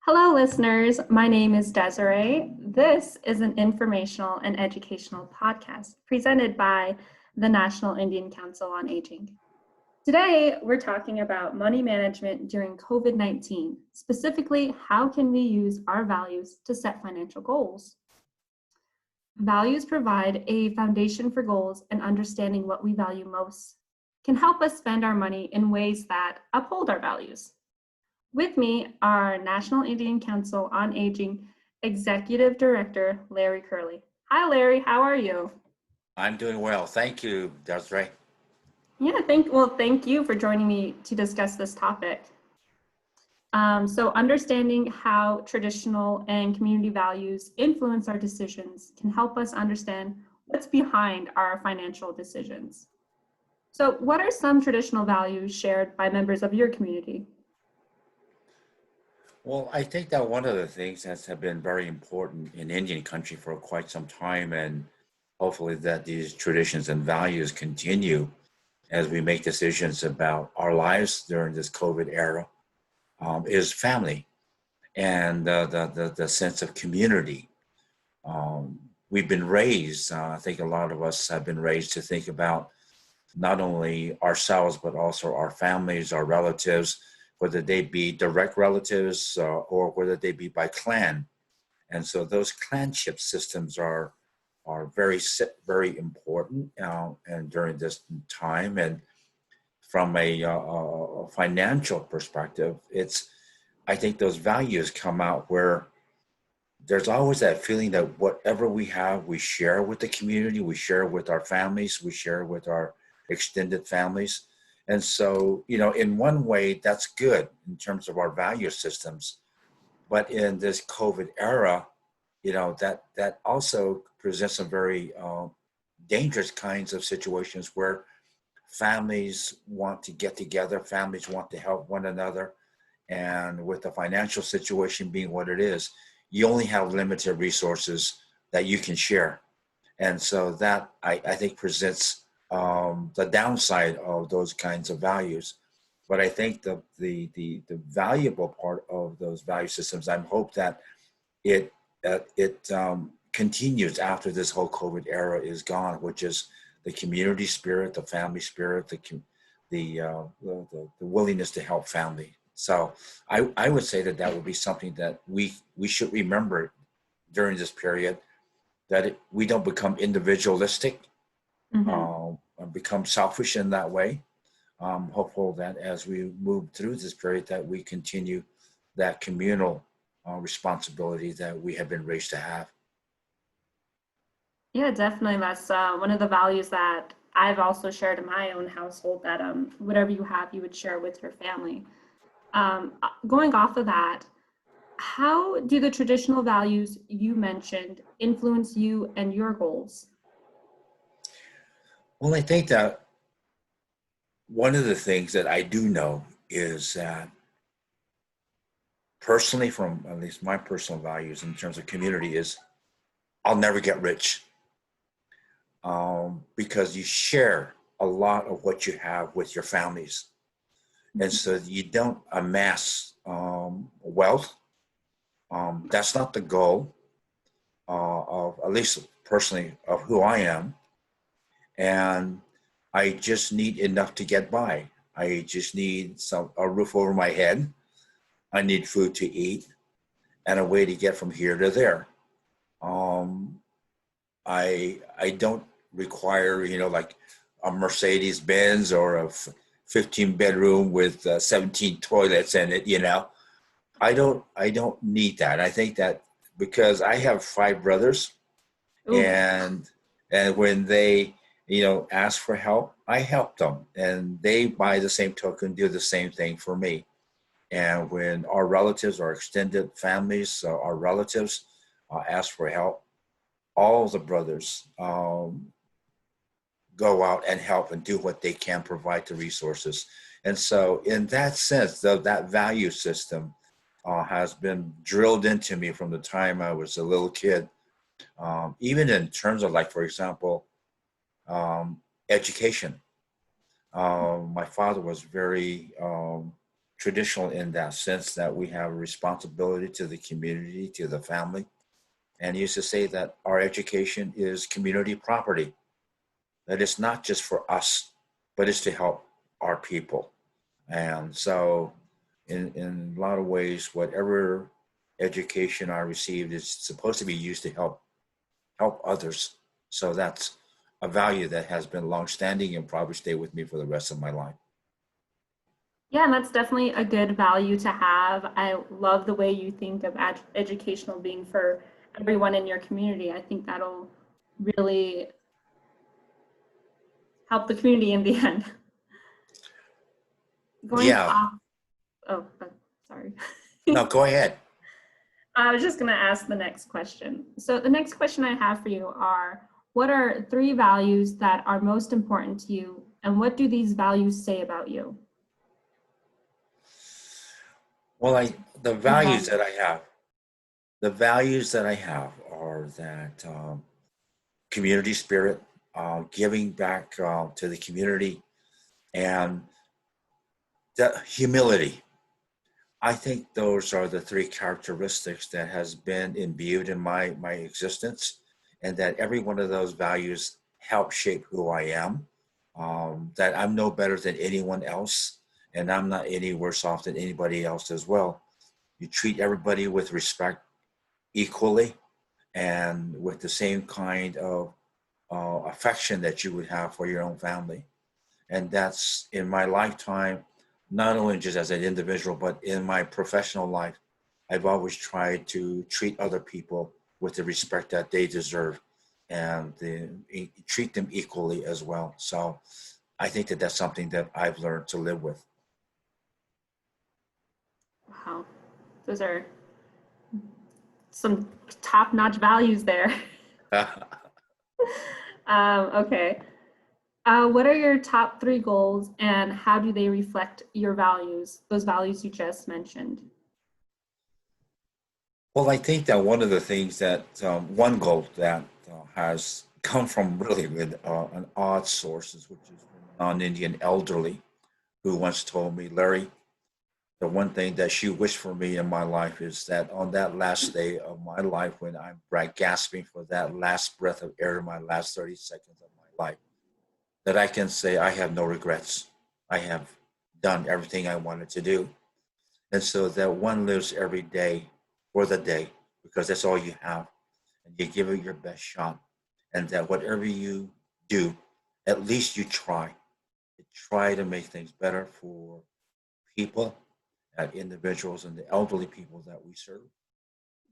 Hello, listeners. My name is Desiree. This is an informational and educational podcast presented by the National Indian Council on Aging. Today, we're talking about money management during COVID-19. Specifically, how can we use our values to set financial goals? Values provide a foundation for goals, and understanding what we value most can help us spend our money in ways that uphold our values. With me are National Indian Council on Aging Executive Director Larry Curley. Hi, Larry. How are you? I'm doing well. Thank you, Desiree. Thank you for joining me to discuss this topic. So understanding how traditional and community values influence our decisions can help us understand what's behind our financial decisions. So what are some traditional values shared by members of your community? Well, I think that one of the things that have been very important in Indian country for quite some time, and hopefully that these traditions and values continue as we make decisions about our lives during this COVID era, is family and the sense of community. We've been raised, I think a lot of us have been raised to think about not only ourselves, but also our families, our relatives, whether they be direct relatives or whether they be by clan. And so those clanship systems are very important and during this time. And from a financial perspective, I think those values come out where there's always that feeling that whatever we have, we share with the community, we share with our families, we share with our extended families. And so, in one way, that's good in terms of our value systems. But in this COVID era, that also presents some very dangerous kinds of situations where families want to get together, families want to help one another. And with the financial situation being what it is, you only have limited resources that you can share. And so that I think presents the downside of those kinds of values. But I think the valuable part of those value systems, I hope that it continues after this whole COVID era is gone, which is the community spirit, the family spirit, the willingness to help family. So I would say that would be something that we should remember during this period, that we don't become individualistic, become selfish in that way. Hopeful that as we move through this period that we continue that communal responsibility that we have been raised to have. Yeah, definitely. That's one of the values that I've also shared in my own household, that whatever you have, you would share with your family. Going off of that, how do the traditional values you mentioned influence you and your goals? Well, I think that one of the things that I do know is that personally, from at least my personal values in terms of community, is I'll never get rich, because you share a lot of what you have with your families. And so you don't amass wealth. That's not the goal of, at least personally, of who I am. And I just need enough to get by. I just need a roof over my head. I need food to eat and a way to get from here to there. I don't require, like a Mercedes Benz or a 15 bedroom with 17 toilets in it. I don't need that. I think that because I have 5 brothers, Ooh. and when they ask for help, I help them, and they by the same token do the same thing for me. And when our relatives, our extended families, our relatives ask for help, all the brothers go out and help and do what they can, provide the resources. And so in that sense, that value system has been drilled into me from the time I was a little kid. Even in terms of, like, for example, education. My father was very traditional in that sense that we have a responsibility to the community, to the family. And he used to say that our education is community property, that it's not just for us, but it's to help our people. And so in a lot of ways, whatever education I received is supposed to be used to help others. So that's a value that has been longstanding and probably stay with me for the rest of my life. Yeah, and that's definitely a good value to have. I love the way you think of educational being for everyone in your community. I think that'll really help the community in the end. Going Yeah. off, sorry. No, go ahead. I was just going to ask the next question. So the next question I have for you are, what are 3 values that are most important to you, and what do these values say about you? Well, the values that I have, are that community spirit, giving back to the community, and the humility. I think those are the 3 characteristics that has been imbued in my existence, and that every one of those values help shape who I am. That I'm no better than anyone else, and I'm not any worse off than anybody else as well. You treat everybody with respect equally and with the same kind of affection that you would have for your own family. And that's in my lifetime, not only just as an individual, but in my professional life, I've always tried to treat other people with the respect that they deserve and treat them equally as well. So I think that that's something that I've learned to live with. Wow, those are some top-notch values there. Okay. What are your top 3 goals, and how do they reflect your values, those values you just mentioned? Well, I think that one of the things that one goal that has come from really with an odd sources, which is from a non-Indian elderly who once told me, Larry, the one thing that she wished for me in my life is that on that last day of my life, when I'm gasping for that last breath of air in my last 30 seconds of my life, that I can say I have no regrets. I have done everything I wanted to do. And so that one lives every day for the day, because that's all you have. And you give it your best shot. And that whatever you do, at least you try. You try to make things better for people, individuals, and the elderly people that we serve.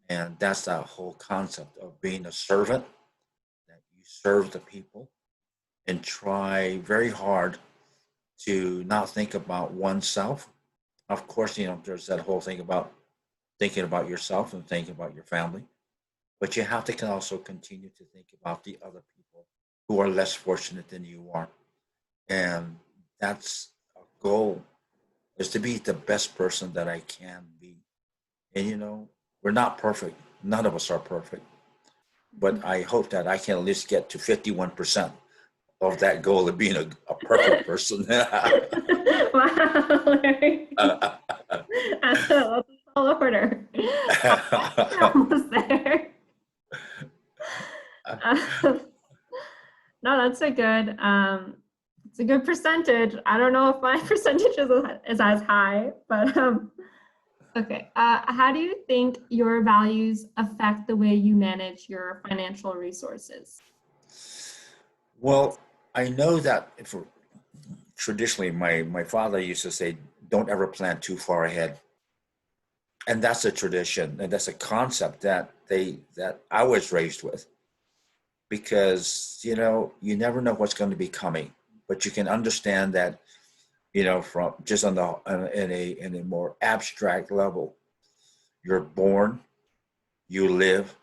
And that's that whole concept of being a servant, that you serve the people and try very hard to not think about oneself. Of course, there's that whole thing about thinking about yourself and thinking about your family, but you have to also continue to think about the other people who are less fortunate than you are. And that's a goal, is to be the best person that I can be. And we're not perfect. None of us are perfect. But I hope that I can at least get to 51% of that goal of being a perfect person. Wow, Larry. That's a tall order. Almost there. No, that's it's a good percentage. I don't know if my percentage is as high, but okay. How do you think your values affect the way you manage your financial resources? Well, I know that traditionally my father used to say, don't ever plan too far ahead. And that's a tradition, and that's a concept that I was raised with, because you never know what's going to be coming, but you can understand that from just on the in a more abstract level. You're born, you live,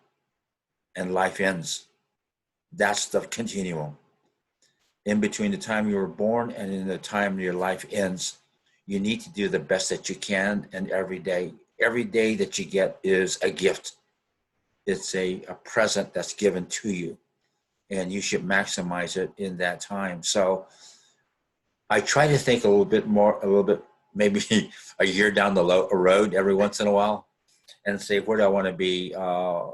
and life ends. That's the continuum. In between the time you were born and in the time your life ends, you need to do the best that you can. And every day that you get is a gift. It's a present that's given to you, and you should maximize it in that time. So I try to think a little bit maybe a year down the road every once in a while, and say, where do I want to be a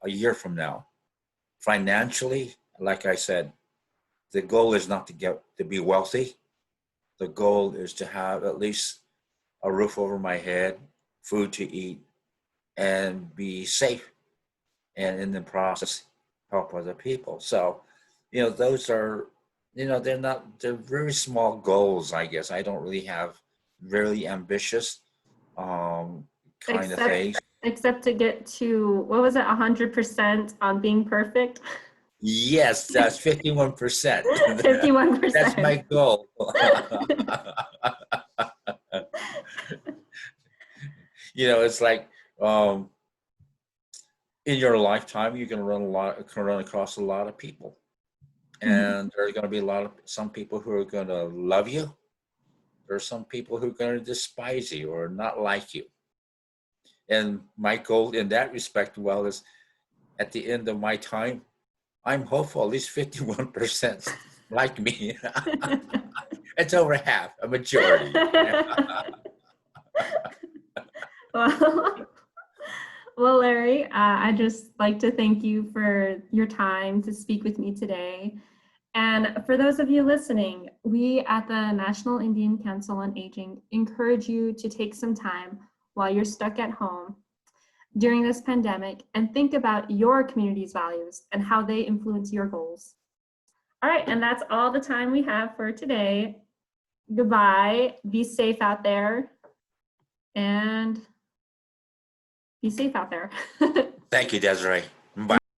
year from now? Financially, like I said, the goal is not to be wealthy. The goal is to have at least a roof over my head, food to eat, and be safe, and in the process help other people. So, those are, they're very small goals, I guess. I don't really have really ambitious kind of things. Except to get to, what was it, 100% on being perfect? Yes, that's 51%. 51%. That's my goal. It's like, in your lifetime, you're going to run across a lot of people, and there are going to be some people who are going to love you. There are some people who are going to despise you or not like you. And my goal in that respect, well, is at the end of my time, I'm hopeful at least 51% like me. It's over half, a majority. Well, Larry, I'd just like to thank you for your time to speak with me today. And for those of you listening, we at the National Indian Council on Aging encourage you to take some time while you're stuck at home during this pandemic and think about your community's values and how they influence your goals. All right, and that's all the time we have for today. Goodbye, be safe out there, and be safe out there. Thank you, Desiree.